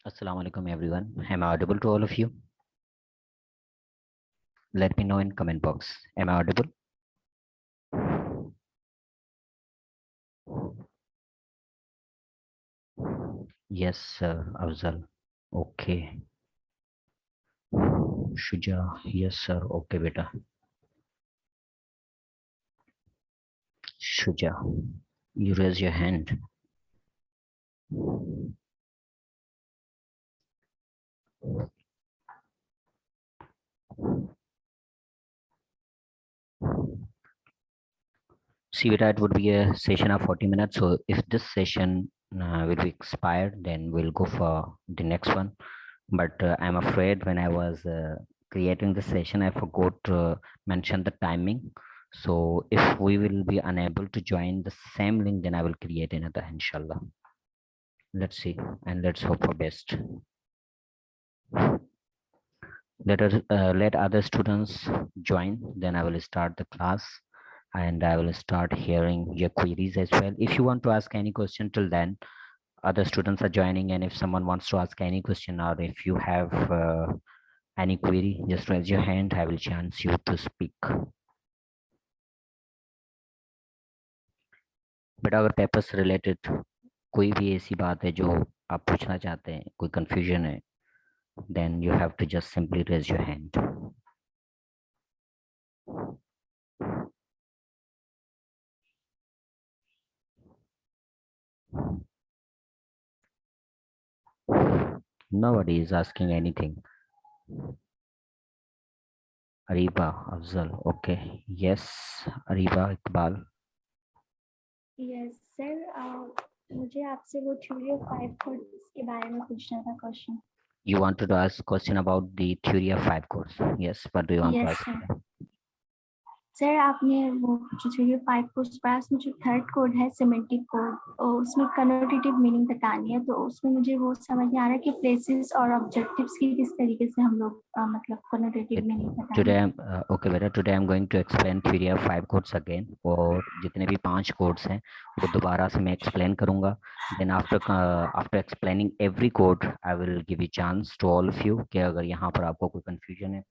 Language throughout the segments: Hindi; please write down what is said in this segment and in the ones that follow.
Assalamu alaikum everyone. Am I audible to all of you? Let me know in comment box. Am I audible? Yes, sir. Afzal. Okay. Shuja. Yes, sir. Okay, beta. Shuja. You raise your hand. See, beta, it would be a session of 40 minutes. So if this session will be expired, then we'll go for the next one. But I'm afraid when I was creating the session, I forgot to mention the timing. So if we will be unable to join the same link, then I will create another, inshallah. Let's see, and let's hope for best. Let other students join, then I will start the class and I will start hearing your queries as well. If you want to ask any question till then, other students are joining, and if someone wants to ask any question or if you have any query, just raise your hand. I will chance you to speak. बेटा अगर पेपर से रिलेटेड कोई भी ऐसी बात है जो आप पूछना चाहते हैं, कोई कंफ्यूजन है, then you have to just simply raise your hand. Nobody is asking anything. Ariba, Afzal, okay. Yes, Ariba, Iqbal. Yes sir, मुझे आपसे वो थ्योरी ऑफ 5 कोड्स के बारे में पूछना था question. You wanted to ask question about the theory of 5 codes. Yes, what do you want to yes ask? Sir आपने वो जो थ्योरी ऑफ 5 कोड्स पढ़ा, उसमें जो थर्ड कोड है सिमेंटिक कोड, उसमें कनोटेटिव मीनिंग बतानी है, तो उसमें मुझे वो समझ नहीं आ रहा कि प्लेसेस और ऑब्जेक्टिव्स की किस तरीके से हम लोग मतलब कनोटेटिव मीनिंग बताएं. Today I'm okay बेटा, today I'm going to explain theory of 5 codes again. और जितने भी 5 codes हैं वो दोबारा से मैं explain करूँगा. Then after explaining every code, I will give you chance to all of you कि अगर यहाँ पर आपको कोई confusion है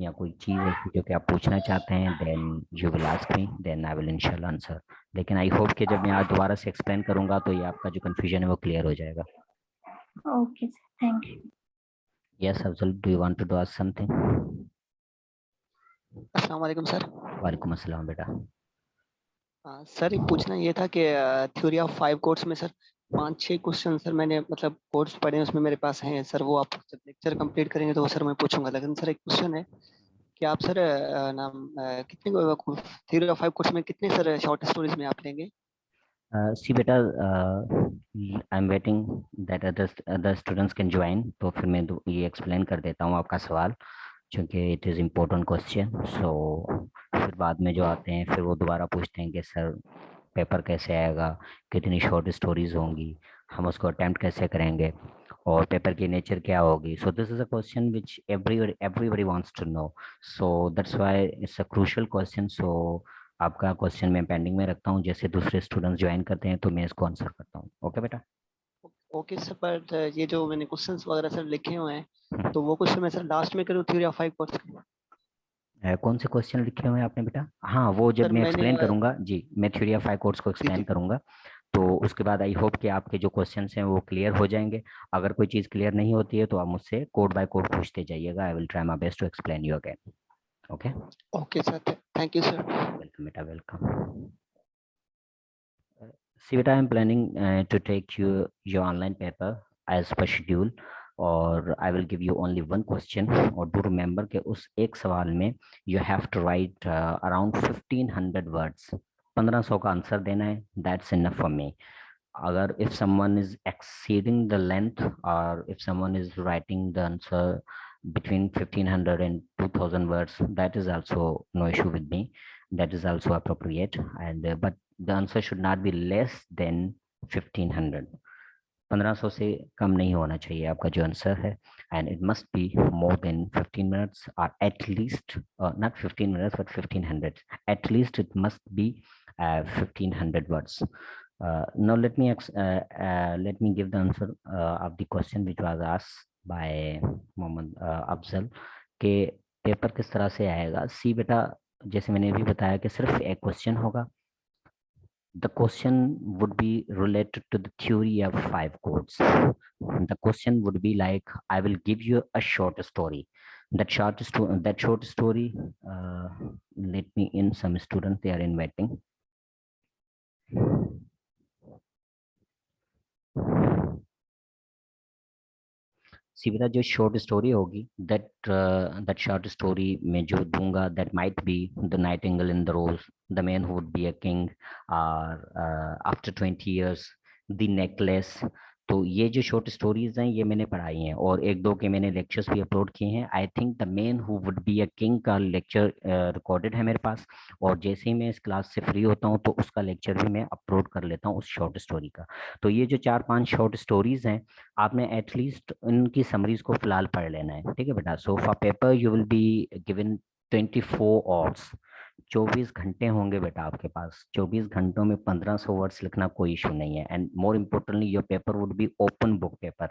या कोई चीज़ ऐसी जो कि आप पूछना चाहते हैं, then you will ask me, then I will inshallah answer. लेकिन I hope कि जब मैं आज दोबारा से explain करूँगा तो ये आपका जो confusion है वो clear हो जाएगा. Okay sir, thank you. Yes, Afzal, do you want to ask something? अस्सलाम वालेकुम सर. वालेकुम अस्सलाम बेटा. सर एक पूछना ये था कि थ्योरी ऑफ 5 कोड्स में सर 5-6 क्वेश्चन सर मैंने मतलब कोड्स पढ़े हैं, उसमें मेरे पास हैं सर. वो आप जब लेक्चर कंप्लीट करेंगे तो वो सर मैं पूछूंगा. लेकिन सर एक क्वेश्चन है कि आप सर कितने थ्योरी ऑफ 5 कोड्स में कितने सर शॉर्ट स्टोरीज में आप लेंगे? See बेटा, I'm waiting that other students can join. तो फिर मैं ये explain कर देता हूँ आपका सवाल, क्योंकि it is important question. So फिर बाद में जो आते हैं फिर वो दोबारा पूछते हैं कि सर पेपर कैसे आएगा, कितनी शॉर्ट स्टोरीज होंगी, हम उसको अटेम्प्ट कैसे करेंगे और पेपर की नेचर क्या होगी. So this is a question which everybody wants to know. So that's why it's a crucial question. So आपका क्वेश्चन मैं पेंडिंग में रखता हूँ, जैसे दूसरे स्टूडेंट्स ज्वाइन करते हैं तो मैं इसको आंसर करता हूँ. ओके बेटा. ओके सर, पर ये जो मैंने क्वेश्चंस वगैरह सर लिखे हुए हैं तो वो क्वेश्चन मैं सर लास्ट में करूँ थ्योरी ऑफ 5 कोड्स के? कौन से क्वेश्चन लिखे हुए हैं आपने बेटा? हाँ, वो जब सर मैं मैंने एक्सप्लेन करूंगा जी, मैं थ्योरी ऑफ 5 कोड्स को जी एक्सप्लेन जी करूंगा तो उसके बाद आई होप कि आपके जो क्वेश्चंस हैं वो क्लियर हो जाएंगे. अगर कोई चीज़ क्लियर नहीं होती है तो आप मुझसे कोड बाय कोड पूछते जाइएगा. I will try my best to explain you again. Okay. Okay sir, thank you sir. Welcome बेटा, welcome. See beta, I'm planning to take your online paper as per schedule, और I will give you only one question. और do remember कि उस एक सवाल में you have to write around 1500 words. 1500 का आंसर देना है. That's enough for me. अगर if someone is exceeding the length or if someone is writing the answer between 1500 and 2000 words, that is also no issue with me. That is also appropriate, and but the answer should not be less than 1500. 1500 से कम नहीं होना चाहिए आपका जो आंसर है, and it must be more than 15 minutes or at least not 15 minutes but 1500. At least it must be 1500 words. Now let me give the answer of the question which was asked by Mohammad Afzal के पेपर किस तरह से आएगा। सी बेटा, जैसे मैंने अभी बताया कि सिर्फ एक क्वेश्चन होगा। The question would be related to the theory of 5 codes. The question would be like, I will give you a short story. That short story, let me in some students, they are inviting. सीधा जो शॉर्ट स्टोरी होगी, that short story में जो दूंगा, that might be the nightingale in the rose, the man who would be a king, or after 20 years, the necklace. तो ये जो शॉर्ट स्टोरीज हैं ये मैंने पढ़ाई हैं, और एक दो के मैंने लेक्चर्स भी अपलोड किए हैं। I think the man who would be a king का लेक्चर रिकॉर्डेड है मेरे पास, और जैसे ही मैं इस क्लास से फ्री होता हूँ तो उसका लेक्चर भी मैं अपलोड कर लेता हूँ उस शॉर्ट स्टोरी का। तो ये जो 4-5 शॉर्ट स्टोरीज हैं, आपने एटलीस्ट इनकी समरीज को फिलहाल पढ़ लेना है, ठीक है बेटा। So for paper you will be given 24 hours, 24 घंटे होंगे बेटा आपके पास। 24 घंटों में 1500 वर्ड्स लिखना कोई इशू नहीं है। And more importantly your paper would be open book paper,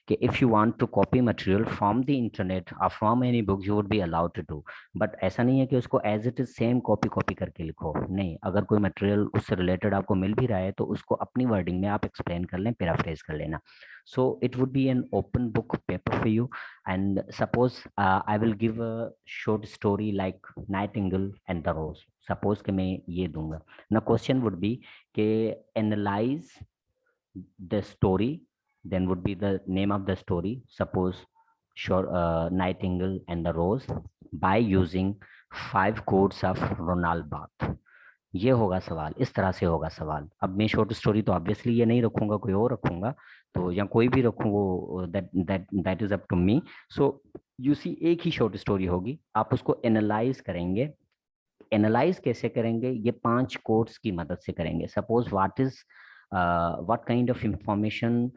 कि if you want to copy material from the internet or from any book you would be allowed to do, but ऐसा नहीं है कि उसको as it is same copy करके लिखो। नहीं, अगर कोई मटेरियल उससे रिलेटेड आपको मिल भी रहा है तो उसको अपनी वर्डिंग में आप एक्सप्लेन कर लें, पैराफ्रेज कर लेना। so it would be an open book paper for you. And suppose I will give a short story like Nightingale and the Rose, suppose कि मैं ये दूंगा ना। question would be कि analyze the story, then would be the name of the story, suppose Nightingale and the Rose, by using 5 codes of Ronald Barthes। ये होगा सवाल, इस तरह से होगा सवाल। अब मैं शॉर्ट स्टोरी तो ऑब्वियसली ये नहीं रखूंगा, कोई और रखूंगा, तो या कोई भी रखूं, वो that is up to me. So you see, एक ही शॉर्ट स्टोरी होगी, आप उसको एनालाइज करेंगे। एनालाइज कैसे करेंगे? ये 5 कोड्स की मदद से करेंगे। Suppose what kind of information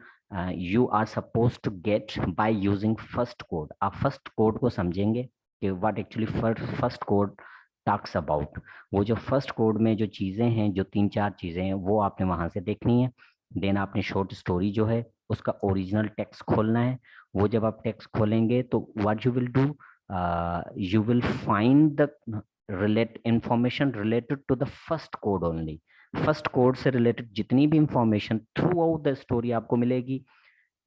you are supposed to get by using first code। आप फर्स्ट कोड को समझेंगे कि what actually first code talks about। वो जो फर्स्ट कोड में जो चीजें हैं, जो 3-4 चीजें हैं, वो आपने वहां से देखनी है। देन आपने शॉर्ट स्टोरी जो है उसका ओरिजिनल टेक्स्ट खोलना है। वो जब आप टेक्स्ट खोलेंगे तो what you will do, you will find the information related to the first code only। First code से रिलेटेड जितनी भी information throughout the story आपको मिलेगी,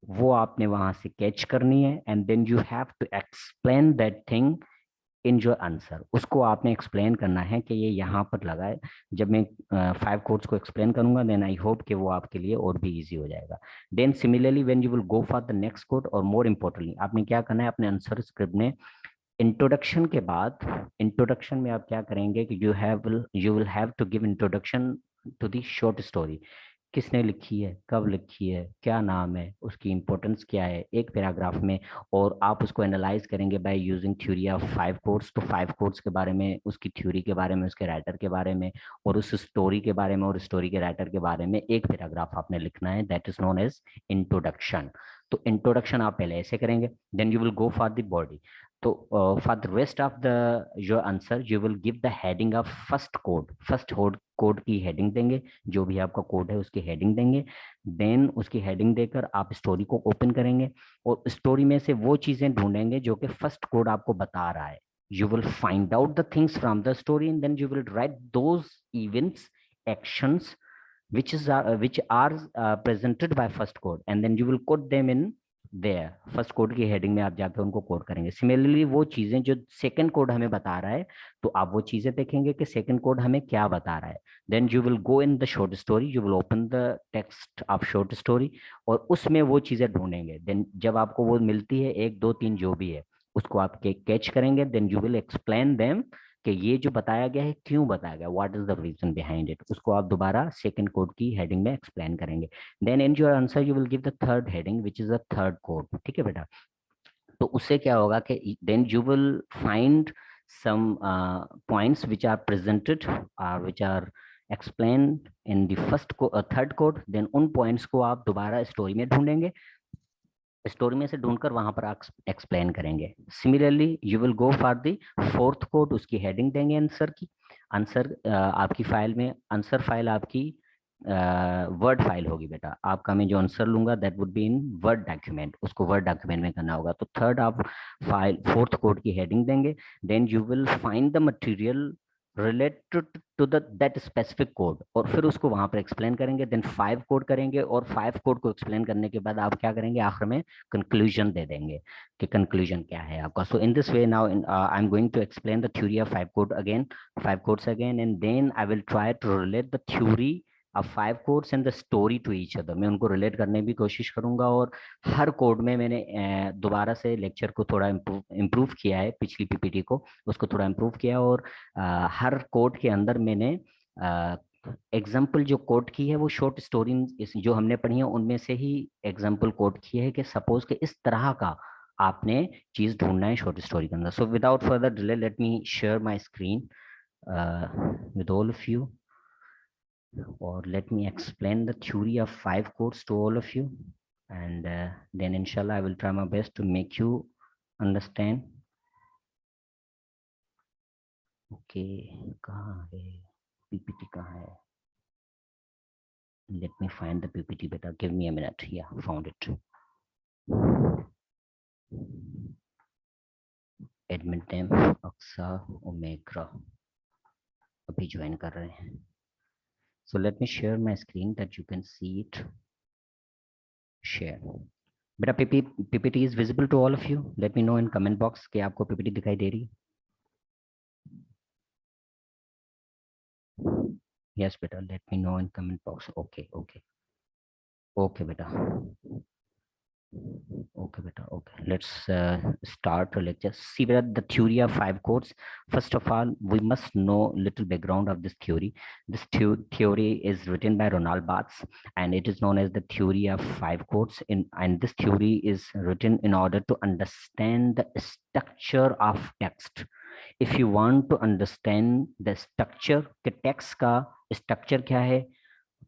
वो आपने वहां से कैच करनी है। And then you have to explain that thing in your answer. उसको आपने एक्सप्लेन करना है कि ये यहाँ पर लगा है। जब मैं 5 कोड्स को एक्सप्लेन करूंगा, देन आई होप कि वो आपके लिए और भी इजी हो जाएगा। Then similarly when you will go for the next code, और मोर इम्पोर्टेंटली आपने क्या करना है अपने आंसर स्क्रिप्ट में, इंट्रोडक्शन के बाद, इंट्रोडक्शन में आप क्या करेंगे कि you will have to give introduction to the short story. किसने लिखी है, कब लिखी है, क्या नाम है, उसकी इंपॉर्टेंस क्या है, एक पैराग्राफ में। और आप उसको एनालाइज करेंगे by using theory of 5 codes. तो 5 कोड्स के बारे में, उसकी थ्योरी के बारे में, उसके राइटर के बारे में, और उस स्टोरी के बारे में, और स्टोरी के राइटर के बारे में एक पैराग्राफ आपने लिखना है। That is known as introduction. तो इंट्रोडक्शन आप पहले ऐसे करेंगे, then you will go for the body. तो for the rest of the your answer you will give the heading of first code. First code की हेडिंग देंगे, जो भी आपका कोड है उसकी हेडिंग देंगे। देन उसकी हेडिंग देकर आप स्टोरी को ओपन करेंगे, और स्टोरी में से वो चीजें ढूंढेंगे जो कि फर्स्ट कोड आपको बता रहा है। You will find out the things from the story, and then you will write those events, actions which are presented by first code, and then you will quote them in there। First code की हेडिंग में आप जाकर उनको कोड करेंगे। सिमिलरली वो चीजें जो सेकंड कोड हमें बता रहा है, तो आप वो चीजें देखेंगे कि सेकंड कोड हमें क्या बता रहा है। Then you will go in the short story, you will open the text of short story, और उसमें वो चीजें ढूंढेंगे। देन जब आपको वो मिलती है 1 2 3 जो भी है, उसको आप कैच करेंगे। Then you will explain them कि ये जो बताया गया है क्यों बताया गया, what is the reason behind it. उसको आप दोबारा सेकंड कोड की हेडिंग में एक्सप्लेन करेंगे। Then in your answer you will give the third heading which is the third code. ठीक है बेटा। तो उससे क्या होगा कि then you will find some points which are presented और which are explain in the first third code. देन उन पॉइंट्स को आप दोबारा स्टोरी में ढूंढेंगे, स्टोरी में से ढूंढकर वहां पर एक्सप्लेन करेंगे। Similarly you will go for the fourth code, उसकी हेडिंग देंगे आंसर की। आंसर आपकी फाइल में, आंसर फाइल आपकी वर्ड फाइल होगी बेटा, आपका मैं जो आंसर लूंगा that would be in word document, उसको वर्ड डॉक्यूमेंट में करना होगा। तो थर्ड आप फाइल फोर्थ कोड की हेडिंग देंगे, then you will find the material related to the that specific code, और फिर उसको वहां पर एक्सप्लेन करेंगे, देन 5 कोड करेंगे, और 5 कोड को एक्सप्लेन करने के बाद आप क्या करेंगे, आखिर में कंक्लूजन दे देंगे कि कंक्लूजन क्या है आपका। So in this way now I am going to explain the theory of 5 code again, 5 codes again, and then I will try to relate the theory of 5 codes and the story to each other, मैं उनको रिलेट करने की कोशिश करूंगा। और हर कोड में मैंने दोबारा से लेक्चर को थोड़ा इम्प्रूव किया है, पिछली पीपीटी को उसको थोड़ा इम्प्रूव किया, और हर कोड के अंदर मैंने एग्जाम्पल जो कोड की है वो शॉर्ट स्टोरी जो हमने पढ़ी है उनमें से ही एग्जाम्पल कोड की है, कि सपोज के इस तरह का आपने चीज ढूंढना है शॉर्ट स्टोरी के अंदर। So without further delay let me share my screen with all of you, or let me explain the theory of 5 codes to all of you, and then inshallah I will try my best to make you understand. Okay, कहाँ है PPT, कहाँ है? Let me find the PPT beta, give me a minute. Yeah, found it. Admin name Aksa Omega, अभी ज्वाइन कर रहे हैं। So let me share my screen that you can see it. Share. बेटा PPT is visible to all of you. Let me know in comment box कि आपको PPT दिखाई दे रही है। Yes बेटा, let me know in comment box. Okay, okay, okay बेटा, okay beta, okay, let's start the lecture. See beta, the theory of 5 codes. First of all, we must know little background of this theory. This theory is written by Ronald Barthes, and it is known as the theory of 5 codes. And this theory is written in order to understand the structure of text. If you want to understand the structure के text का structure क्या है,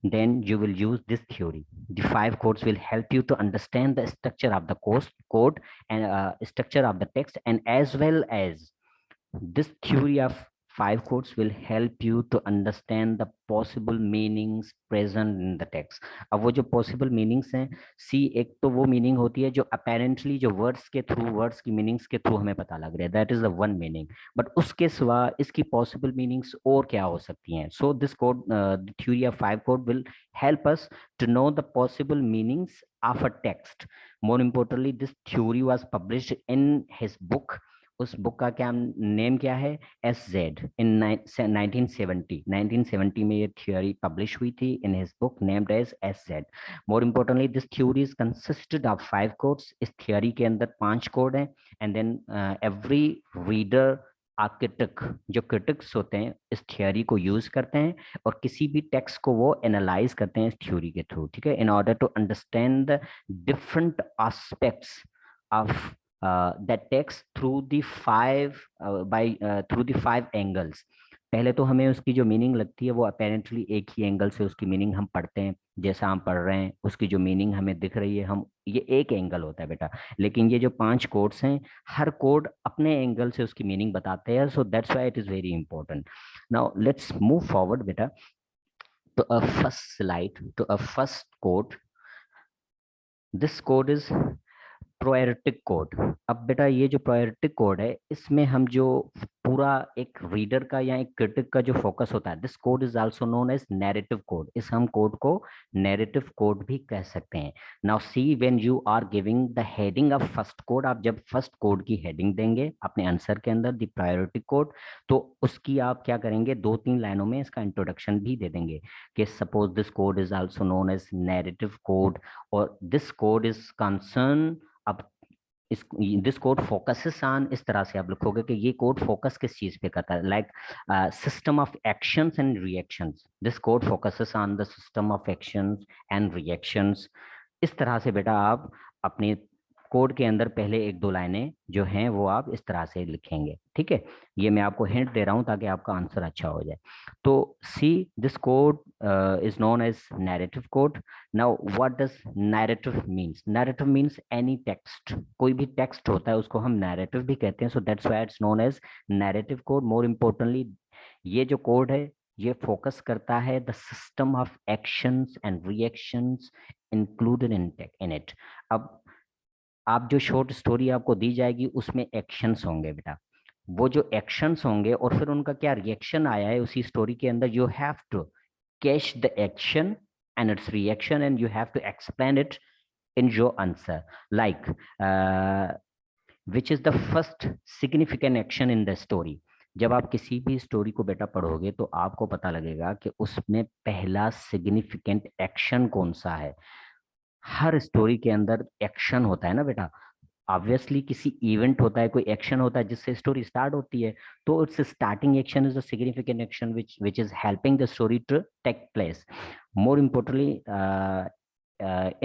then you will use this theory. The 5 codes will help you to understand the structure of the code and structure of the text, and as well as this theory of 5 codes will help you to understand the possible meanings present in the text. अब वो जो possible meanings हैं, सी एक तो वो meaning होती है जो apparently जो words के through, words की meanings के through हमें पता लग रहा है, that is the one meaning. But उसके सिवा इसकी possible meanings और क्या हो सकती हैं? So this code, the theory of 5 code will help us to know the possible meanings of a text. More importantly, this theory was published in his book. उस बुक का क्या नेम क्या है? SZ in 1970 में ये थियोरी पब्लिश हुई थी in his book named as SZ. More importantly, this theory is consisted of 5 codes. इस थियोरी के अंदर 5 कोड हैं, and then every reader architect जो क्रिटिक्स होते हैं इस थियोरी को यूज करते हैं और किसी भी टेक्स्ट को वो एनालाइज करते हैं इस थियोरी के थ्रू, ठीक है, in order to understand the different aspects of that text through the 5 through the 5 angles. पहले तो हमें उसकी जो मीनिंग लगती है वो अपेरेंटली एक ही एंगल से उसकी मीनिंग हम पढ़ते हैं, जैसा हम पढ़ रहे हैं उसकी जो मीनिंग हमें दिख रही है, हम ये एक एंगल होता है बेटा। लेकिन ये जो 5 कोड्स हैं, हर कोड अपने एंगल से उसकी मीनिंग बताते हैं, so that's why it is very important. Now let's move forward बेटा to a first slide, to a first code. This code is प्रायोरिटिक कोड। अब बेटा ये जो प्रायोरिटिक कोड है इसमें हम जो पूरा एक रीडर का या एक क्रिटिक का जो फोकस होता है, this code is also known as narrative code. इस हम कोड को नैरेटिव कोड भी कह सकते हैं। Now see when you are giving the heading of first code, आप जब फर्स्ट कोड की हेडिंग देंगे अपने आंसर के अंदर द प्रायोरिटी कोड, तो उसकी आप क्या करेंगे, 2-3 लाइनों में इसका इंट्रोडक्शन भी दे देंगे कि suppose this code is also known as narrative code, और दिस कोड इज कंसर्न। अब दिस कोड फोकसेस ऑन, इस तरह से आप लिखोगे कि ये कोड फोकस किस चीज पे करता है, like system of actions and reactions. This code focuses on the system of actions and reactions. इस तरह से बेटा आप अपने कोड के अंदर पहले 1-2 लाइनें जो हैं वो आप इस तरह से लिखेंगे, ठीक है। ये मैं आपको हिंट दे रहा हूं ताकि आपका आंसर अच्छा हो जाए। तो see this code is known as narrative code. Now what does narrative means? Narrative means any text, कोई भी टेक्स्ट होता है उसको हम नैरेटिव भी कहते हैं, so that's why it's known as narrative code. More importantly ये जो कोड है ये फोकस करता है the system of actions and reactions included in it. अब आप जो शॉर्ट स्टोरी आपको दी जाएगी उसमें एक्शंस होंगे बेटा, वो जो एक्शंस होंगे और फिर उनका क्या रिएक्शन आया है उसी स्टोरी के अंदर, you have to catch the action and its reaction and you have to explain it in your answer, like which is the first significant action in the story। जब आप किसी भी स्टोरी को बेटा पढ़ोगे तो आपको पता लगेगा कि उसमें पहला सिग्निफिकेंट एक्शन कौन सा है। हर स्टोरी के अंदर एक्शन होता है ना बेटा, ऑब्वियसली किसी इवेंट होता है, कोई एक्शन होता है जिससे स्टोरी स्टार्ट होती है, तो it's starting action is the significant action which is helping the story to take place। More importantly,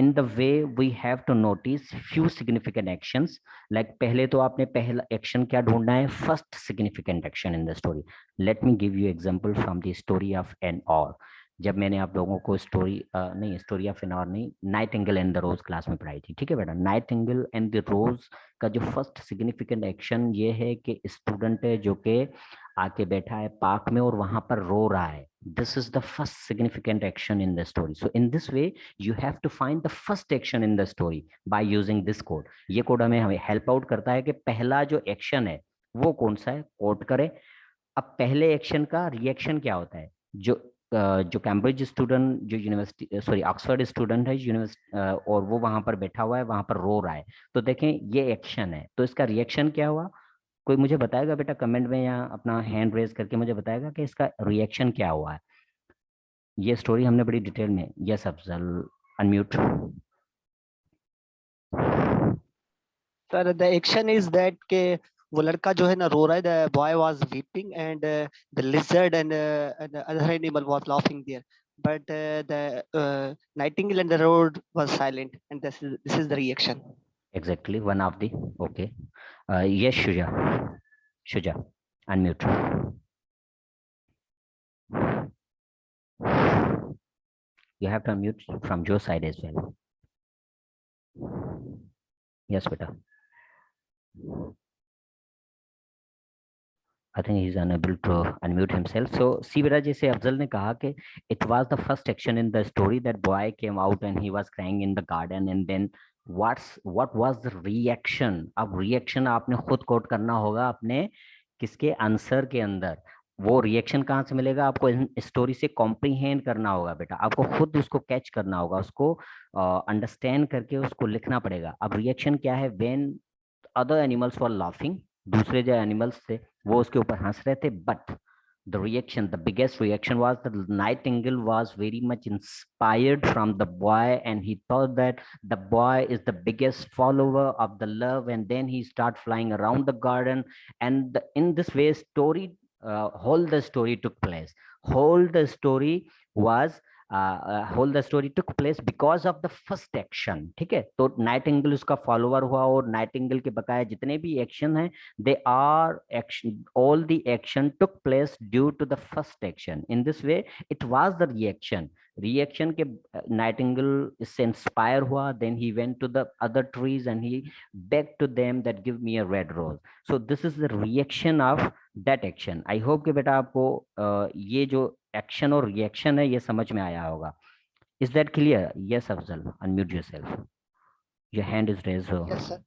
in the way we have to notice few significant actions, like पहले तो आपने पहला एक्शन क्या ढूंढना है, first significant action in the story. Let me give you example from the story of an और। जब मैंने आप लोगों को स्टोरी नहीं, स्टोरी ऑफ एन और नहीं, nightingale and the rose class में पढ़ाई थी, ठीक है बेटा। नाइटिंगेल एंड द रोज का जो फर्स्ट सिग्निफिकेंट एक्शन ये है कि स्टूडेंट है जो कि आके बैठा है पार्क में और वहां पर रो रहा है। This is the first significant action in the story. So in this way you have to find the first action in the story by using this code. ये कोड हमें हेल्प आउट करता है कि पहला जो एक्शन है वो कौन सा है, कोड करें। अब पहले एक्शन का रिएक्शन क्या होता है, जो कैम्ब्रिज स्टूडेंट, जो यूनिवर्सिटी सॉरी ऑक्सफोर्ड स्टूडेंट है यूनिवर्सिटी, और वो वहां पर बैठा हुआ है, वहां पर रो रहा है, तो देखें ये एक्शन है, तो इसका रिएक्शन क्या हुआ। कोई मुझे बताएगा बेटा कमेंट में या अपना हैंड रेज करके मुझे बताएगा कि इसका रिएक्शन क्या हुआ है। ये स्टोरी हमने बड़ी डिटेल में, yes Afzal unmute. Sir the action is that के वो लड़का जो है ना रो रहा है, the boy was weeping and the lizard and other animal was laughing there, but the nightingale and the road was silent, and this is the reaction. Exactly, one of the, okay. Yes, Shuja, unmute. You have to unmute from your side as well. Yes, beta. I think he's unable to unmute himself. So see beta, जैसे अफजल ने कहा कि it was the first action in the story that boy came out and he was crying in the garden, and then what was the reaction। अब reaction आपने खुद कोट करना होगा अपने किसके आंसर के अंदर। वो रिएक्शन कहाँ से मिलेगा, आपको स्टोरी से कॉम्प्रीहेंड करना होगा बेटा, आपको खुद उसको कैच करना होगा, उसको अंडरस्टैंड करके उसको लिखना पड़ेगा। अब रिएक्शन क्या है, when other animals were laughing, दूसरे जो एनिमल्स थे वो उसके ऊपर हंस रहे थे, but the reaction, the biggest reaction was the nightingale was very much inspired from the boy, and he thought that the boy is the biggest follower of the love, and then he start flying around the garden, and in this way story, whole the story took place, whole the story was whole the story took place because of the first action। ठीक है, तो नाइटिंगेल उसका फॉलोअर हुआ, और नाइटिंगेल के बकाया जितने भी एक्शन हैं, they are action, all the action took place due to the first action। in this way it was the reaction के नाइटिंगेल इससे इंस्पायर हुआ, then he went to the other trees and he begged to them that give me a red rose। so this is the reaction of that action। I hope कि बेटा आपको ये जो एक्शन और रिएक्शन है ये समझ में आया होगा। Is that clear? Yes Afzal, unmute yourself, your hand is raised.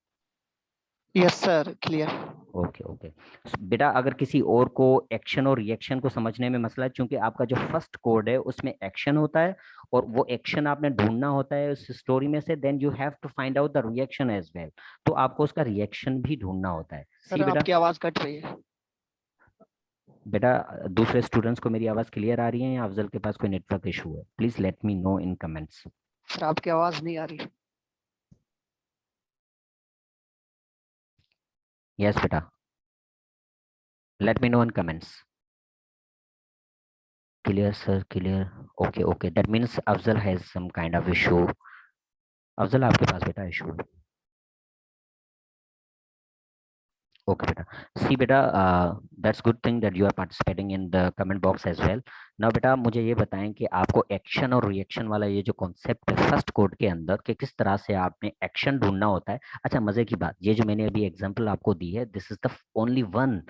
Yes sir, clear. Okay okay बेटा, अगर किसी और को एक्शन और रिएक्शन को समझने में मसला है, क्योंकि आपका जो फर्स्ट कोड है उसमें एक्शन होता है और वो एक्शन आपने ढूंढना होता है उस स्टोरी में से, then you have to find out the reaction as well, तो आपको उसका रिएक्शन भी ढूंढना होता है। सर आपकी आवाज कट रही है बेटा, दूसरे स्टूडेंट्स को मेरी आवाज क्लियर आ रही है या अफजल के पास कोई नेटवर्क इशू है? Please let me know in comments. Sir आपकी आवाज नहीं आ रही। यस बेटा, let me know in comments. Clear sir, clear, okay okay, that means Afzal has some kind of issue. Afzal आपके पास बेटा इशू है? Okay beta, see beta, that's good thing that you are participating in the comment box as well। now बेटा मुझे ये बताएं कि आपको एक्शन और रिएक्शन वाला ये जो कॉन्सेप्ट है फर्स्ट कोड के अंदर कि किस तरह से आपने एक्शन ढूंढना होता है। अच्छा, मजे की बात, ये जो मैंने अभी एग्जांपल आपको दी है, this is the only one.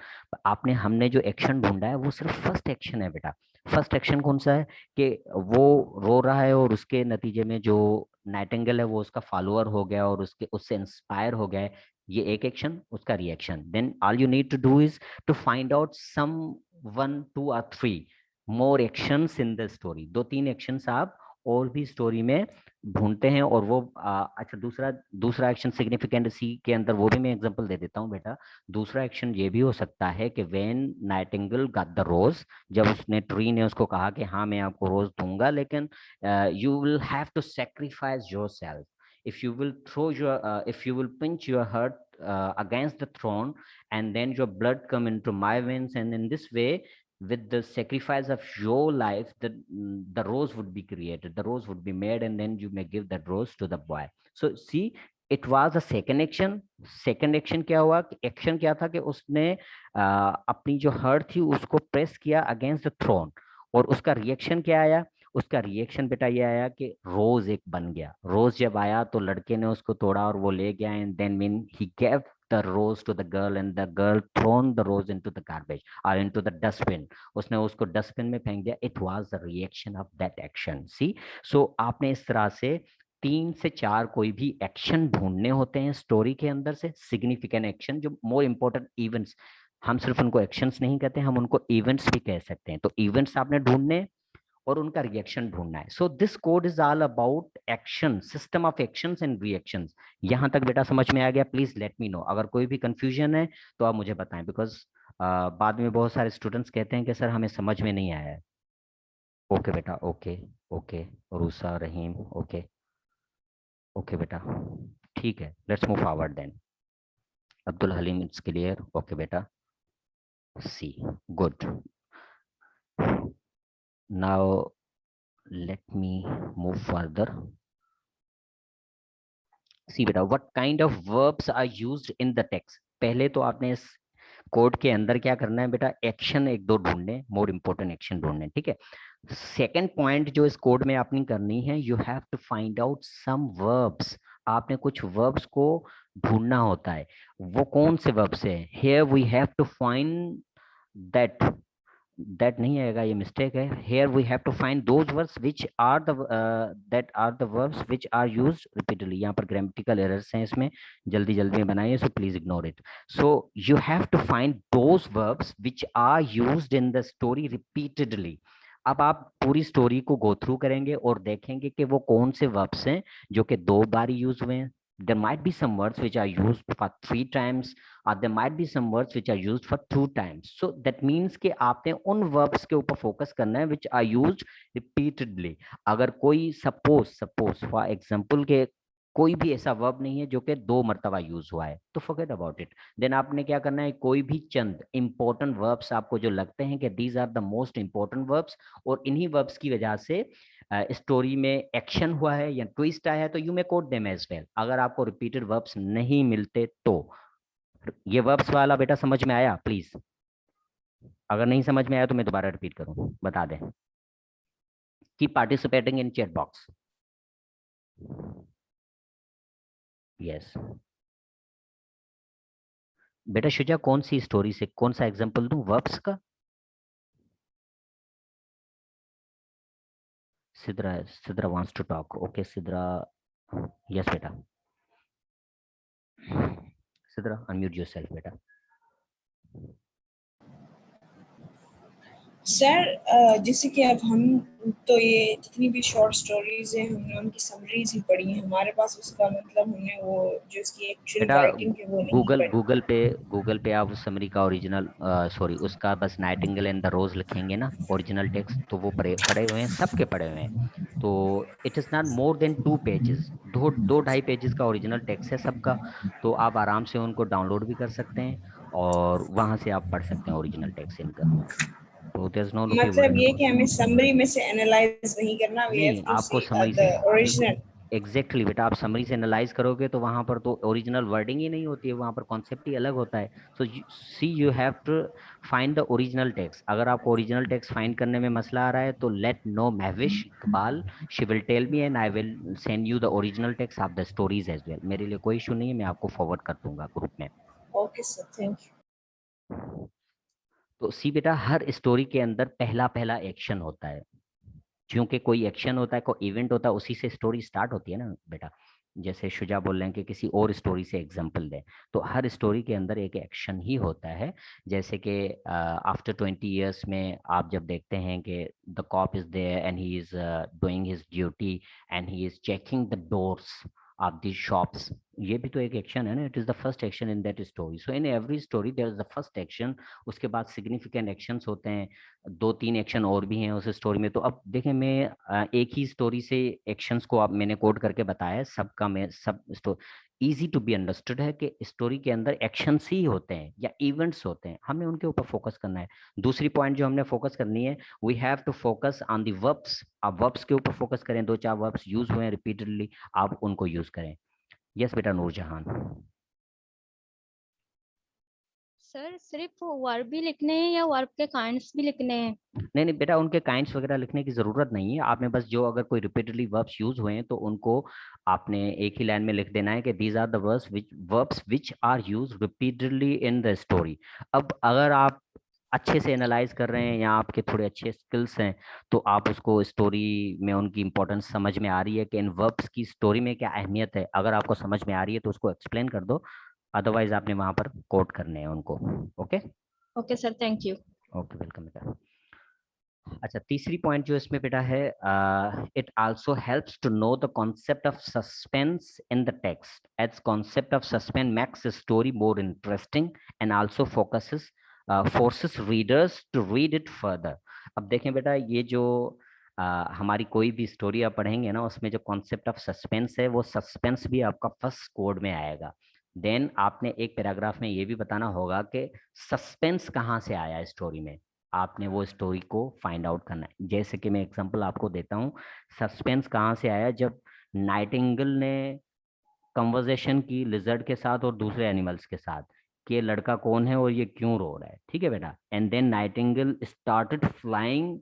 आपने हमने जो एक्शन ढूंढा है वो सिर्फ फर्स्ट एक्शन है बेटा। फर्स्ट एक्शन कौन सा है कि वो रो रहा है और उसके नतीजे में जो नाइटिंगेल है वो उसका फॉलोअर हो गया और उससे इंस्पायर हो गया है, ये एक एक्शन, उसका reaction. Then all you need to do is to find out some 1, 2 और 3 more actions in the story. 2-3 actions आप और भी स्टोरी में ढूंढते हैं और वो अच्छा, दूसरा एक्शन सिग्निफिकेंट सी के अंदर वो भी मैं एग्जांपल दे देता हूँ बेटा। दूसरा एक्शन ये भी हो सकता है कि व्हेन नाइटिंगेल गॉट द रोज, जब उसने ट्री ने उसको कहा कि हाँ मैं आपको रोज दूंगा, लेकिन you will have to sacrifice yourself, if you will throw your if you will pinch your heart against the throne, and then your blood come into my veins, and in this way, with the sacrifice of your life, the rose would be created, the rose would be made, and then you may give that rose to the boy. So see, it was a second action. second action क्या हुआ, एक्शन क्या था कि उसने अपनी जो हर्ट थी उसको प्रेस किया अगेंस्ट द थ्रोन, और उसका रिएक्शन क्या आया, उसका रिएक्शन बेटा ये आया कि रोज एक बन गया। रोज जब आया तो लड़के ने उसको तोड़ा और वो ले गया, and then mean he gave the rose to the girl, and the girl thrown the rose into the garbage और इनटू द डस्टबिन, उसने उसको डस्टबिन में फेंक दिया। It was the reaction of that action. See, so आपने इस तरह से 3 से 4 कोई भी एक्शन ढूंढने होते हैं स्टोरी के अंदर से, सिग्निफिकेंट एक्शन, जो मोर इंपॉर्टेंट इवेंट्स। हम सिर्फ उनको एक्शंस नहीं कहते, हम उनको इवेंट्स भी कह सकते हैं। तो इवेंट्स आपने ढूंढने और उनका रिएक्शन ढूंढना है। So this code is all about action, system of actions and reactions. यहां तक बेटा समझ में आ गया? प्लीज लेट मी नो, अगर कोई भी कंफ्यूजन है तो आप मुझे बताएं, बिकॉज बाद में बहुत सारे स्टूडेंट्स कहते हैं कि सर हमें समझ में नहीं आया है। ओके बेटा, okay okay, Rusa, Rahim, okay okay बेटा, ठीक है, let's move forward then. Abdul Haleem, it's clear, okay बेटा, see, good. Now let me move further. See बेटा, what kind of verbs are used in the text? पहले तो आपने इस कोड के अंदर क्या करना है बेटा, एक्शन एक दो ढूंढने, मोर इंपोर्टेंट एक्शन ढूंढने, ठीक है। सेकंड पॉइंट जो इस कोड में आपने करनी है, you have to find out some verbs. आपने कुछ वर्ब्स को ढूंढना होता है। वो कौन से वर्ब्स है? Here we have to find that, that नहीं आएगा, ये मिस्टेक है। here we have to find those verbs which are the that are the verbs which are used repeatedly। यहाँ पर grammatical errors हैं इसमें, जल्दी जल्दी में बनाइए, so please ignore it। so you have to find those verbs which are used in the story repeatedly। अब आप पूरी स्टोरी को गो थ्रू करेंगे और देखेंगे कि वो कौन से वर्ब्स हैं जो कि 2 बार यूज हुए हैं। there might be some words which are used for 3 times, or there might be some words which are used for 2 times। so that means कि आपने उन verbs के ऊपर फोकस करना है which are used repeatedly। अगर कोई suppose for example के कोई भी ऐसा वर्ब नहीं है जो कि 2 मरतबा यूज हुआ है, तो forget about it। देन आपने क्या करना है, कोई भी चंद इंपॉर्टेंट वर्ब्स आपको जो लगते हैं कि these are the most important verbs, और इन्हीं वर्ब्स की वजह से स्टोरी में एक्शन हुआ है या ट्विस्ट आया है, तो you may quote them as well. अगर आपको रिपीटेड वर्ब्स नहीं मिलते तो ये वर्ब्स वाला बेटा समझ में आया? प्लीज, अगर नहीं समझ में आया तो मैं दोबारा रिपीट करूं, बता दें। Keep participating in chat box. Yes बेटा, शुजा कौन सी स्टोरी से कौन सा एग्जांपल दूं वर्ब्स का? Sidra wants to talk, okay Sidra, yes बेटा। सिद्रा अनम्यूट योरसेल्फ बेटा। सर जैसे कि अब हम तो ये जितनी भी शॉर्ट स्टोरीज हैं हमने उनकी समरीज ही पढ़ी हैं, हमारे पास उसका मतलब हमने वो जो इसकी एक्चुअल बेटा राइटिंग है वो नहीं पढ़ी। गूगल पे आप उस समरी का ओरिजिनल, सॉरी उसका बस नाइटिंगेल एंड द रोज लिखेंगे ना, ओरिजिनल टेक्स्ट, तो वो पढ़े हुए हैं, सबके पढ़े हुए हैं। तो it is not more than 2 pages, 2-2.5 pages का ओरिजिनल टेक्स्ट है सबका। तो आप आराम से उनको डाउनलोड भी कर सकते हैं और वहां से आप पढ़ सकते हैं ओरिजिनल टेक्स्ट इनका। तो देयर इज नो नो मतलब ये कि हमें समरी में से एनालाइज नहीं करना, वी हैव नहीं, टू आपको सी समरी द से, ओरिजिनल। एग्जैक्टली बेटा, आप समरी से एनालाइज करोगे तो वहां पर तो ओरिजिनल वर्डिंग ही नहीं होती है, वहां पर कॉन्सेप्ट ही अलग होता है। So see you have to find the original text. अगर आपको ओरिजिनल टेक्स्ट फाइंड करने में मसला आ रहा है तो let know Mahvish Iqbal, she will tell me and I will send you the original text of the stories as well. मेरे लिए कोई इशू नहीं है, मैं आपको फॉरवर्ड कर दूंगा ग्रुप में। Okay sir, thank you. तो सी बेटा, हर स्टोरी के अंदर पहला पहला एक्शन होता है, क्योंकि कोई एक्शन होता है, कोई इवेंट होता है, उसी से स्टोरी स्टार्ट होती है ना बेटा। जैसे शुजा बोल रहे हैं कि किसी और स्टोरी से एग्जांपल दें, तो हर स्टोरी के अंदर एक एक्शन ही होता है। जैसे कि आफ्टर 20 years में आप जब देखते हैं कि the cop is there and he is doing his duty and he is checking the doors of the shops, ये भी तो एक एक्शन है ना। It is the first action in that story. So in every story there is the first action, उसके बाद सिग्निफिकेंट एक्शंस होते हैं, 2-3 एक्शन और भी हैं उस स्टोरी में। तो अब देखें, मैं एक ही स्टोरी से एक्शंस को आप मैंने कोड करके बताया है, सबका मैं सब इजी टू बी अंडरस्टूड है कि स्टोरी के अंदर एक्शंस ही होते हैं या इवेंट्स होते हैं, हमने उनके ऊपर फोकस करना है। दूसरी पॉइंट जो हमने फोकस करनी है, we have to focus on the verbs. आप वर्ब्स के ऊपर फोकस करें, 2-4 वर्ब्स यूज हुए हैं रिपीटेडली, आप उनको यूज करें। यस बेटा नूरजहान। सर सिर्फ वर्ब भी लिखने हैं या वर्ब के काइंड्स भी लिखने हैं? नहीं नहीं बेटा, उनके काइंड्स वगैरह लिखने की जरूरत नहीं है। आपने बस जो अगर कोई रिपीटेडली वर्ब्स यूज हुए हैं तो उनको आपने एक ही लाइन में लिख देना है कि these are the verbs which are use repeatedly in the story. अब अगर आप अच्छे से एनालाइज कर रहे हैं या आपके थोड़े अच्छे स्किल्स हैं, तो आप उसको स्टोरी में उनकी इंपॉर्टेंस समझ में आ रही है कि इन वर्ब्स की स्टोरी में क्या अहमियत है, अगर आपको समझ में आ रही है तो उसको एक्सप्लेन कर दो, अदरवाइज आपने वहां पर कोट करने हैं उनको। Okay okay sir, thank you. Okay, welcome बेटा। अच्छा, तीसरी पॉइंट जो इसमें बेटा है, it also helps to know the concept of suspense in the text, as concept of suspense makes story more interesting and also focuses forces readers to read it further. अब देखें बेटा, ये जो हमारी कोई भी स्टोरी आप पढ़ेंगे ना, उसमें जो कॉन्सेप्ट ऑफ सस्पेंस है, वो सस्पेंस भी आपका फर्स्ट कोड में आएगा। देन आपने एक पैराग्राफ में ये भी बताना होगा कि सस्पेंस कहाँ से आया स्टोरी में, आपने वो स्टोरी को फाइंड आउट करना है। जैसे कि मैं एग्जांपल आपको देता हूँ, सस्पेंस कहाँ से आया, जब नाइटिंगेल ने कन्वर्सेशन की लिजर्ड के साथ और दूसरे एनिमल्स के साथ कि ये लड़का कौन है और ये क्यों रो रहा है, ठीक है बेटा। And then nightingale started flying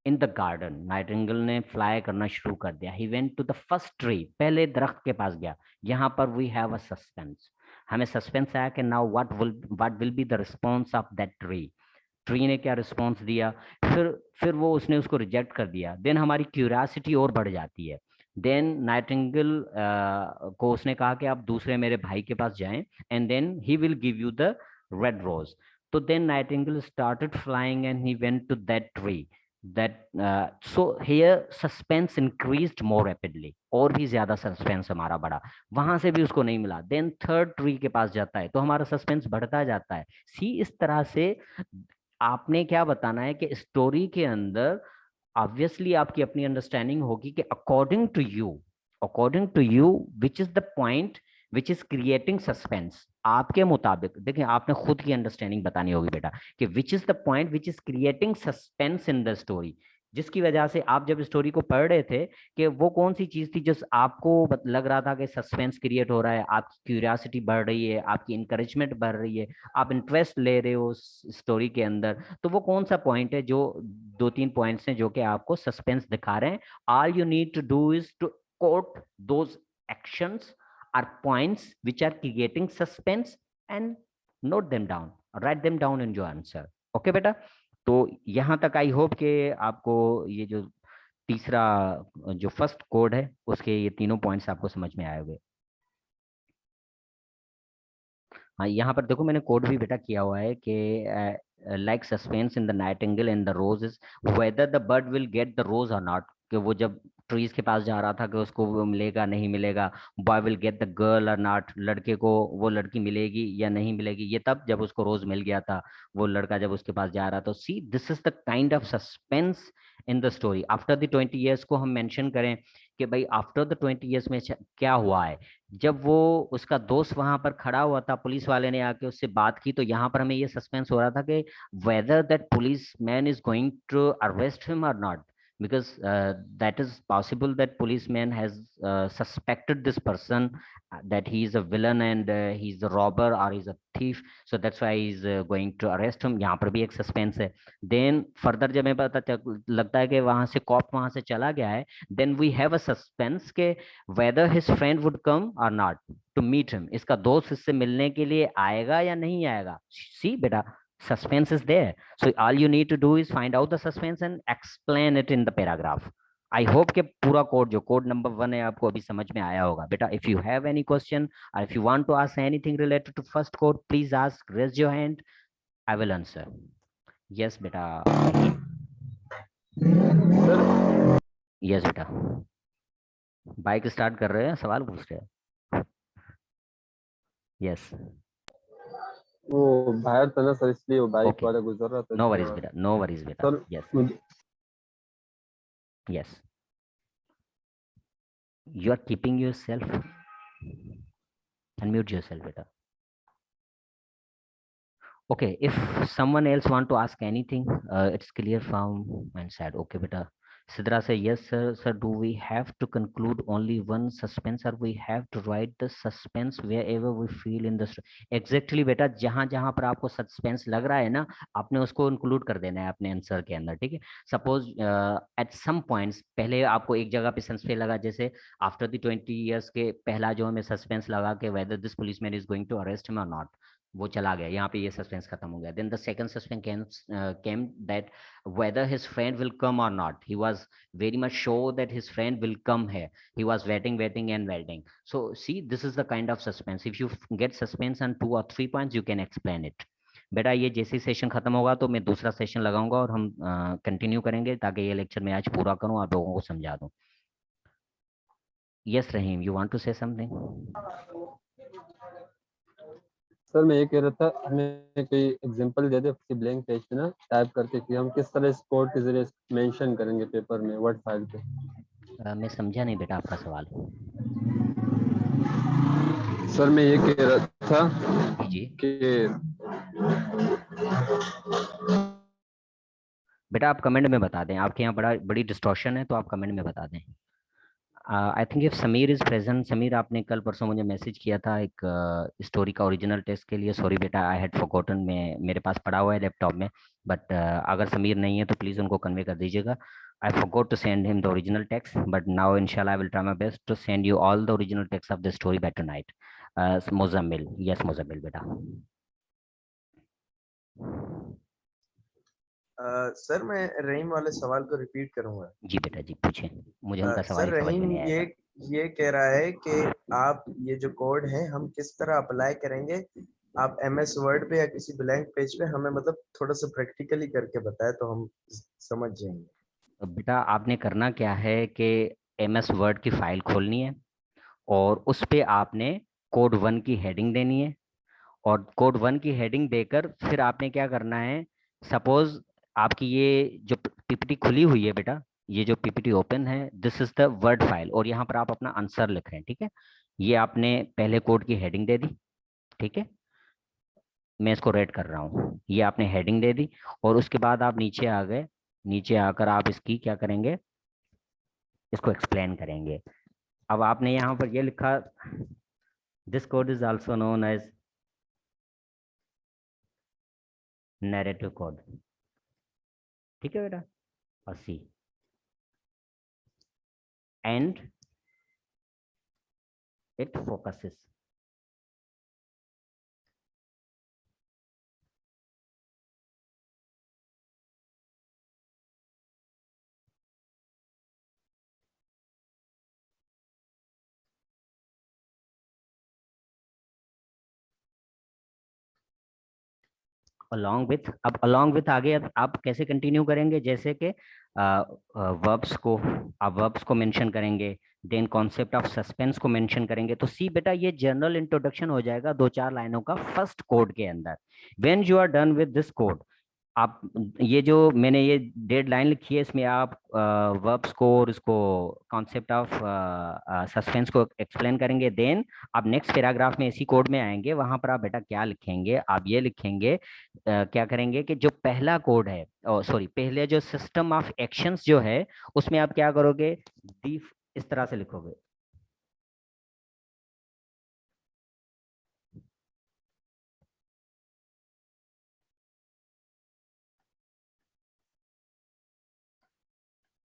in the garden, nightingale ने फ्लाई करना शुरू कर दिया। He went to the first tree, पहले दरख्त के पास गया। यहाँ पर वी हैव अ सस्पेंस, हमें सस्पेंस आया कि now what will be the response of that tree. Tree ने क्या रिस्पॉन्स दिया, फिर वो उसने उसको रिजेक्ट कर दिया। देन हमारी क्यूरियासिटी और बढ़ जाती है। देन नाइटिंगेल को उसने कहा कि आप दूसरे मेरे भाई के पास जाएं and then he will give you the red rose. तो then nightingale started flying and he went to that tree, that so here suspense increased more rapidly, और भी ज्यादा सस्पेंस हमारा बढ़ा। वहां से भी उसको नहीं मिला, देन थर्ड ट्री के पास जाता है तो हमारा सस्पेंस बढ़ता जाता है। सी, इस तरह से आपने क्या बताना है कि स्टोरी के अंदर ऑब्वियसली आपकी अपनी अंडरस्टैंडिंग होगी कि according to you which is the point which is creating suspense. आपके मुताबिक देखिए, आपने खुद की अंडरस्टैंडिंग बतानी होगी बेटा कि विच is the point which is creating suspense in the story, जिसकी वजह से आप जब स्टोरी को पढ़ रहे थे कि वो कौन सी चीज थी जो आपको लग रहा था कि सस्पेंस क्रिएट हो रहा है, आपकी क्यूरियोसिटी बढ़ रही है, आपकी इंकरेजमेंट बढ़ रही है, आप इंटरेस्ट ले रहे हो उस स्टोरी के अंदर। तो वो कौन सा पॉइंट है, जो 2-3 पॉइंट्स हैं जो कि आपको सस्पेंस दिखा रहे हैं। All you need to do is to quote those actions or points which are creating suspense and note them down, write them down in your answer. Okay बेटा, तो यहाँ तक आई होप कि आपको ये जो तीसरा जो फर्स्ट कोड है उसके ये तीनों पॉइंट्स आपको समझ में आए होंगे। हाँ, यहाँ पर देखो मैंने कोड भी बेटा किया हुआ है कि like suspense in the nightingale and the rose is whether the bird will get the rose or not, कि वो जब ट्रीज के पास जा रहा था कि उसको वो मिलेगा नहीं मिलेगा। Boy will get the girl और नॉट, लड़के को वो लड़की मिलेगी या नहीं मिलेगी, ये तब जब उसको रोज मिल गया था, वो लड़का जब उसके पास जा रहा था। तो see, this is the kind of suspense in the story. After the 20 years को हम मेंशन करें कि भाई आफ्टर द 20 years में क्या हुआ है। जब वो उसका दोस्त वहां पर खड़ा हुआ था, पुलिस वाले ने आके उससे बात की, तो यहाँ पर हमें ये सस्पेंस हो रहा था कि whether that policeman is going to arrest him और not, because that is possible that policeman has suspected this person that he is a villain and he's a robber or he's a thief, so that's why he's going to arrest him। यहाँ पर भी एक सस्पेंस है। देन फर्दर जब हमें पता लगता है कि वहां से कॉप वहां से चला गया है, then we have a suspense के whether his friend would come or not to meet him, इसका दोस्त इससे मिलने के लिए आएगा या नहीं आएगा। सी बेटा, suspense is there. So all you need to do is find out the suspense and explain it in the paragraph. I hope कि पूरा कोड जो कोड नंबर 1 है आपको अभी समझ में आया होगा बेटा. If you have any question or if you want to ask anything related to first code, please ask, raise your hand, I will answer. Yes बेटा. Yes बेटा. बाइक स्टार्ट कर रहे हैं, सवाल पूछ रहे हैं. Yes. वो बाहर था ना सर, इसलिए वो बाइक Okay. वाला गुजर रहा था. No worries बेटा. No worries बेटा. Sir Yes. मुझे Yes. You are keeping yourself. Unmute yourself बेटा. Okay, if someone else want to ask anything, it's clear from my side. Okay beta. Sidra say yes sir. Sir, do we have to conclude only one suspense or we have to write the suspense wherever we feel in the exactly बेटा, जहां जहां पर आपको सस्पेंस लग रहा है ना, आपने उसको इंक्लूड कर देना है अपने आंसर के अंदर. ठीक है. सपोज एट सम पॉइंट्स पहले आपको एक जगह पे सस्पेंस लगा, जैसे आफ्टर द 20 इयर्स के पहला जो हमें सस्पेंस लगा कि whether this policeman is going to arrest him और नॉट, वो चला गया, यहाँ पे ये सस्पेंस खत्म हो गया. Then the second suspense came that whether his friend will come or not. He was very much sure that his friend will come here. He was waiting and waiting. So see, this is the kind of suspense. If you get suspense on 2 or 3 points, you can explain it. बेटा ये जैसे सेशन खत्म होगा तो मैं दूसरा सेशन लगाऊंगा और हम कंटिन्यू करेंगे ताकि ये लेक्चर मैं आज पूरा करूं, आप लोगों को समझा दूं. Yes Rahim, you want to say something? Sir मैं ये कह रहा था, हमें कोई एग्जांपल दे दे किसी ब्लैंक पेज पे ना टाइप करके कि हम किस तरह इस कोड के जरिए मेंशन करेंगे पेपर में, वर्ड फाइल पे. मैं समझा नहीं बेटा आपका सवाल. सर मैं ये कह रहा था जी कि बेटा आप कमेंट में बता दें, आपके यहाँ बड़ी डिस्टॉर्शन है तो आप कमेंट में बता दें. I think if Sameer is present. Sameer, आपने कल परसों मुझे मैसेज किया था एक स्टोरी का ओरिजिनल टेक्स्ट के लिए. सॉरी बेटा, आई हैड फॉरगॉटन. में मेरे पास पड़ा हुआ है लैपटॉप में, बट अगर समीर नहीं है तो प्लीज़ उनको कन्वे कर दीजिएगा. I forgot to send him the original text, but now inshallah I will try my best to send you all the original text of the story by tonight. Mozammil, yes Mozammil बेटा. सर मैं रहीम वाले सवाल को रिपीट करूंगा. जी बेटा जी पूछें, मुझे उनका सवाल सर समझ में रहीम नहीं आया. ये कह रहा है कि आप ये जो कोड है हम किस तरह अप्लाई करेंगे, आप MS वर्ड पे या किसी ब्लैंक पेज पे हमें मतलब थोड़ा सा प्रैक्टिकली करके बताए तो हम समझ जाएंगे. तो बेटा आपने करना क्या है कि MS वर्ड की फाइल खोलनी है और उस पे आपने कोड 1 की हेडिंग देनी है और कोड 1 की हेडिंग देकर फिर आपने क्या करना है. सपोज आपकी ये जो पीपीटी खुली हुई है बेटा, ये जो पीपीटी ओपन है, this is the word file और यहाँ पर आप अपना आंसर लिख रहे हैं. ठीक है. ये आपने पहले कोड की हेडिंग दे दी. ठीक है, मैं इसको रेड कर रहा हूँ. ये आपने हेडिंग दे दी और उसके बाद आप नीचे आ गए. नीचे आकर आप इसकी क्या करेंगे, इसको एक्सप्लेन करेंगे. अब आपने यहाँ पर ये लिखा, this code is also known as narrative code. ठीक है बेटा. और see and it focuses. along with, अब along with आगे आप कैसे कंटिन्यू करेंगे, जैसे कि वर्ब्स को आप वर्ब्स को मेंशन करेंगे, देन कॉन्सेप्ट ऑफ सस्पेंस को मेंशन करेंगे. तो सी बेटा ये जनरल इंट्रोडक्शन हो जाएगा 2-4 लाइनों का फर्स्ट कोड के अंदर. When you are done with this code, आप ये जो मैंने ये डेड लाइन लिखी है इसमें आप वर्ब्स को और इसको कॉन्सेप्ट ऑफ सस्पेंस को एक्सप्लेन करेंगे. देन आप नेक्स्ट पैराग्राफ में इसी कोड में आएंगे, वहां पर आप बेटा क्या लिखेंगे, आप ये लिखेंगे क्या करेंगे कि जो पहला कोड है, सॉरी पहले जो सिस्टम ऑफ एक्शंस जो है उसमें आप क्या करोगे, इस तरह से लिखोगे.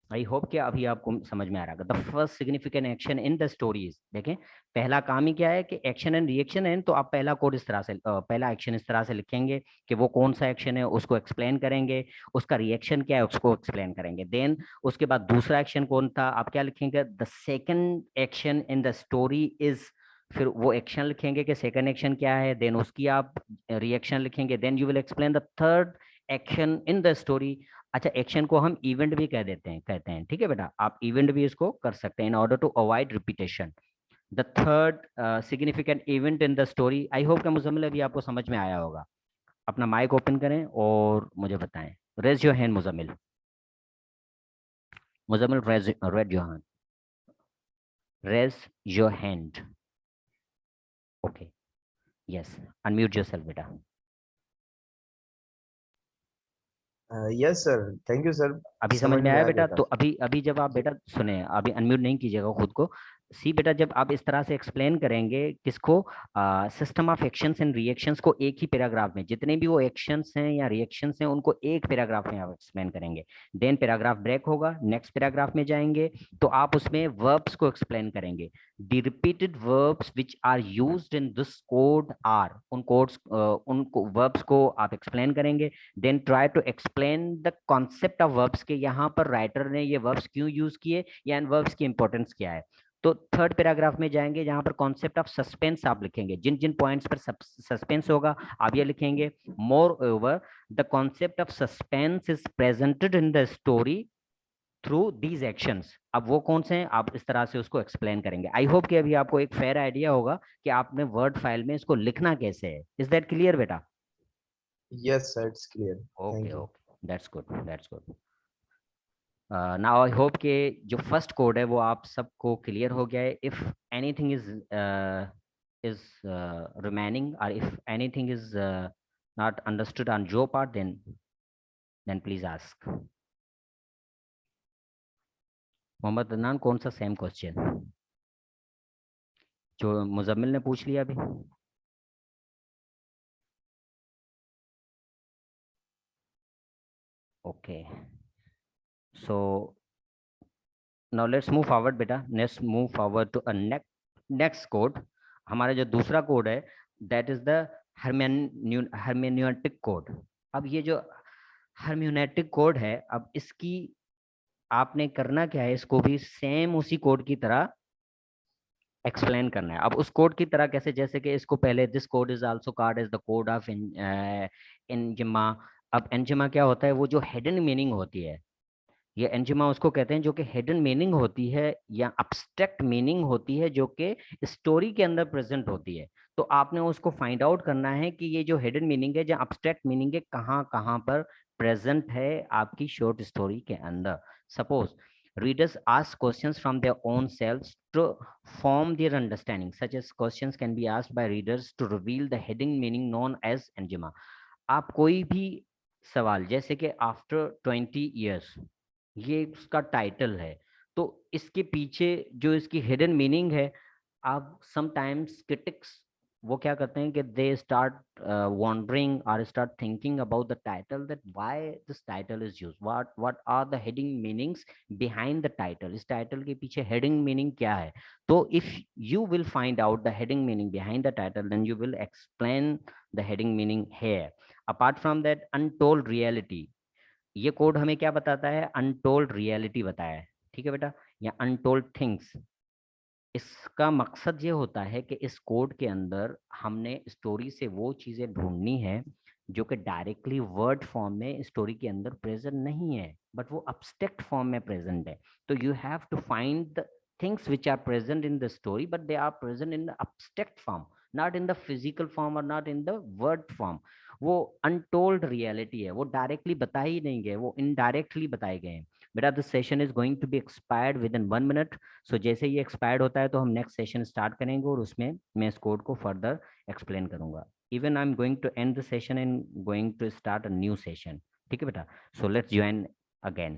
आई होप कि अभी आपको समझ में आ रहा है। The first significant action in the stories, देखें पहला काम ही क्या है कि एक्शन एंड रिएक्शन है, तो आप पहला कोड इस तरह से पहला एक्शन इस तरह से लिखेंगे कि वो कौन सा एक्शन है उसको एक्सप्लेन करेंगे, उसका रिएक्शन क्या है उसको एक्सप्लेन करेंगे। देन उसके बाद दूसरा एक्शन कौन था, आप क्या लिखेंगे, the second action in the story is, फिर वो एक्शन लिखेंगे कि सेकंड एक्शन क्या है, देन उसकी आप रिएक्शन लिखेंगे, then you will explain the third action in the story. अच्छा, एक्शन को हम इवेंट भी कह देते हैं, कहते हैं, ठीक है बेटा, आप इवेंट भी इसको कर सकते हैं in order to avoid repetition. The third significant event in the story. I hope कि मुजम्मिल अभी आपको समझ में आया होगा। अपना माइक ओपन करें और मुझे बताएं। Raise your hand Mujammil. Mujammil raise your hand, raise your hand. Okay, yes, unmute yourself बेटा। Yes sir, thank you sir. अभी समझ में में आया आ बेटा? गया तो काफी। अभी अभी जब आप जी। बेटा सुने, अभी अनम्यूट नहीं कीजिएगा खुद को। सी बेटा, जब आप इस तरह से एक्सप्लेन करेंगे किसको, system of actions and reactions को एक ही पैराग्राफ में, जितने भी वो एक्शंस हैं या रिएक्शंस हैं उनको एक पैराग्राफ में आप एक्सप्लेन करेंगे। देन पैराग्राफ ब्रेक होगा, नेक्स्ट पैराग्राफ में जाएंगे तो आप उसमें वर्ब्स को एक्सप्लेन करेंगे। The repeated verbs which are used in this code are, उन कोड्स उन वर्ब्स को आप एक्सप्लेन करेंगे। Then try to explain the concept of verbs के, यहाँ पर राइटर ने ये वर्ब्स क्यों यूज किए या इन वर्ब्स की इंपॉर्टेंस क्या है। तो थर्ड पैराग्राफ में जाएंगे जहां पर कॉन्सेप्ट ऑफ सस्पेंस आप लिखेंगे, जिन जिन पॉइंट्स पर सस्पेंस होगा आप ये लिखेंगे। More over the concept of suspense is presented in the story through these actions. अब वो कौन से हैं आप इस तरह से उसको एक्सप्लेन करेंगे। आई होप कि अभी आपको एक फेयर आइडिया होगा कि आपने वर्ड फाइल में इसको लिखना कैसे है। इज दैट क्लियर बेटा? Yes sir, it's clear, okay thank you. Okay, that's good, that's good. Now I hope कि जो फर्स्ट कोड है वो आप सबको क्लियर हो गया है। इफ एनीथिंग इज रिमेनिंग और if anything is not understood on your part, then please ask. Mohammad Adnan, कौन सा सेम क्वेश्चन जो मुजम्मिल ने पूछ लिया अभी? Okay, so now let's move forward बेटा, let's move forward to a next code। हमारा जो दूसरा कोड है that is the hermeneutic code। अब ये जो hermeneutic कोड है, अब इसकी आपने करना क्या है, इसको भी सेम उसी कोड की तरह एक्सप्लेन करना है। अब उस कोड की तरह कैसे, जैसे कि इसको पहले this code is also called as the code of enigma. अब एंजिमा क्या होता है, वो जो हिडन मीनिंग होती है, ये एंजिमा उसको कहते हैं जो कि हिडन मीनिंग होती है या अब्स्ट्रैक्ट मीनिंग होती है, जो कि स्टोरी के अंदर प्रेजेंट होती है। तो आपने उसको फाइंड आउट करना है कि ये जो हिडन मीनिंग है, जो अब्स्ट्रैक्ट मीनिंग है, कहाँ कहाँ पर प्रेजेंट है आपकी शॉर्ट स्टोरी के अंदर। Suppose readers ask questions from their own selves to form their understanding, such as questions can be asked by readers to reveal the hidden meaning known as angima। आप कोई भी सवाल, जैसे कि आफ्टर 20 years, ये उसका टाइटल है, तो इसके पीछे जो इसकी हिडन मीनिंग है, आप समटाइम्स क्रिटिक्स वो क्या करते हैं कि दे स्टार्ट वॉन्डरिंग और start thinking about the title, that why this title is used, what are the hidden meanings behind the title, इस टाइटल के पीछे हेडिंग मीनिंग क्या है। तो if you will find out the hidden meaning behind the title, then you will explain the hidden meaning here. Apart from that, untold reality, ये कोड हमें क्या बताता है, अनटोल्ड रियलिटी बताया है, ठीक है बेटा, या अनटोल्ड थिंग्स। इसका मकसद ये होता है कि इस कोड के अंदर हमने स्टोरी से वो चीजें ढूंढनी है जो कि डायरेक्टली वर्ड फॉर्म में स्टोरी के अंदर प्रेजेंट नहीं है, बट वो अब्स्ट्रैक्ट फॉर्म में प्रेजेंट है। तो you have to find the things which are present in the story, but they are present in the abstract form, not in the physical form or not in the word form. वो अनटोल्ड रियलिटी है, वो डायरेक्टली बताए ही नहीं गए, वो इनडायरेक्टली बताए गए हैं। बेटा this session is going to be expired within 1 minute. So जैसे ये एक्सपायर्ड होता है तो हम नेक्स्ट सेशन स्टार्ट करेंगे और उसमें मैं इस कोड को फर्दर एक्सप्लेन करूंगा। Even I am going to end the session and going to start a new session, ठीक है बेटा। So let's join again.